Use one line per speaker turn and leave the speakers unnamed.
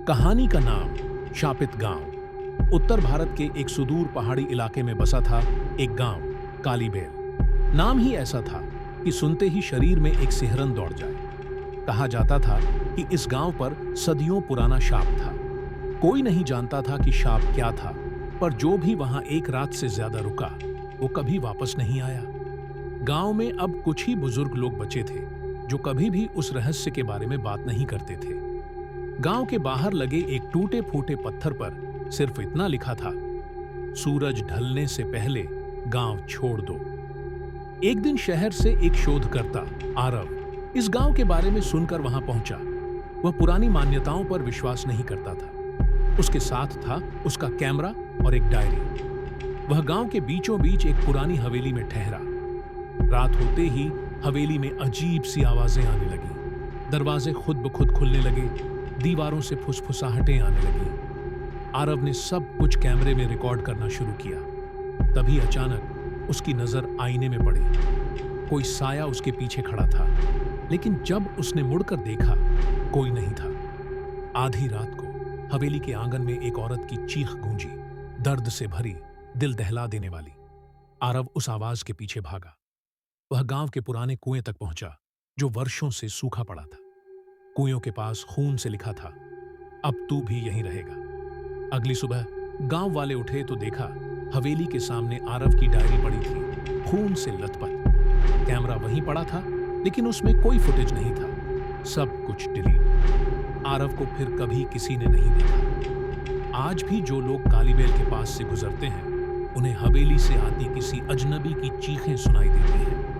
कहानी का नाम शापित गांव। उत्तर भारत के एक सुदूर पहाड़ी इलाके में बसा था एक गांव कालीबेल। नाम ही ऐसा था कि सुनते ही शरीर में एक सिहरन दौड़ जाए। कहा जाता था कि इस गांव पर सदियों पुराना शाप था। कोई नहीं जानता था कि शाप क्या था, पर जो भी वहां एक रात से ज्यादा रुका वो कभी वापस नहीं आया। गांव में अब कुछ ही बुजुर्ग लोग बचे थे जो कभी भी उस रहस्य के बारे में बात नहीं करते थे। गांव के बाहर लगे एक टूटे फूटे पत्थर पर सिर्फ इतना लिखा था, सूरज ढलने से पहले गांव छोड़ दो। एक दिन शहर से एक शोधकर्ता आरव इस गांव के बारे में सुनकर वहां पहुंचा। वह पुरानी मान्यताओं पर विश्वास नहीं करता था। उसके साथ था उसका कैमरा और एक डायरी। वह गांव के बीचों बीच एक पुरानी हवेली में ठहरा। रात होते ही हवेली में अजीब सी आवाजें आने लगी। दरवाजे खुद ब खुद खुलने लगे, दीवारों से फुसफुसाहटें आने लगी। आरव ने सब कुछ कैमरे में रिकॉर्ड करना शुरू किया। तभी अचानक उसकी नजर आईने में पड़ी। कोई साया उसके पीछे खड़ा था, लेकिन जब उसने मुड़कर देखा कोई नहीं था। आधी रात को हवेली के आंगन में एक औरत की चीख गूंजी, दर्द से भरी, दिल दहला देने वाली। आरव उस आवाज के पीछे भागा। वह गांव के पुराने कुएं तक पहुंचा जो वर्षों से सूखा पड़ा था। कुएं के पास खून से लिखा था, अब तू भी यहीं रहेगा। अगली सुबह गांव वाले उठे तो देखा हवेली के सामने आरव की डायरी पड़ी थी, खून से लथपथ। कैमरा वहीं पड़ा था, लेकिन उसमें कोई फुटेज नहीं था। सब कुछ डिलीट। आरव को फिर कभी किसी ने नहीं देखा। आज भी जो लोग कालीबेल के पास से गुजरते हैं, उन्हें हवेली से आती किसी अजनबी की चीखें सुनाई देती हैं।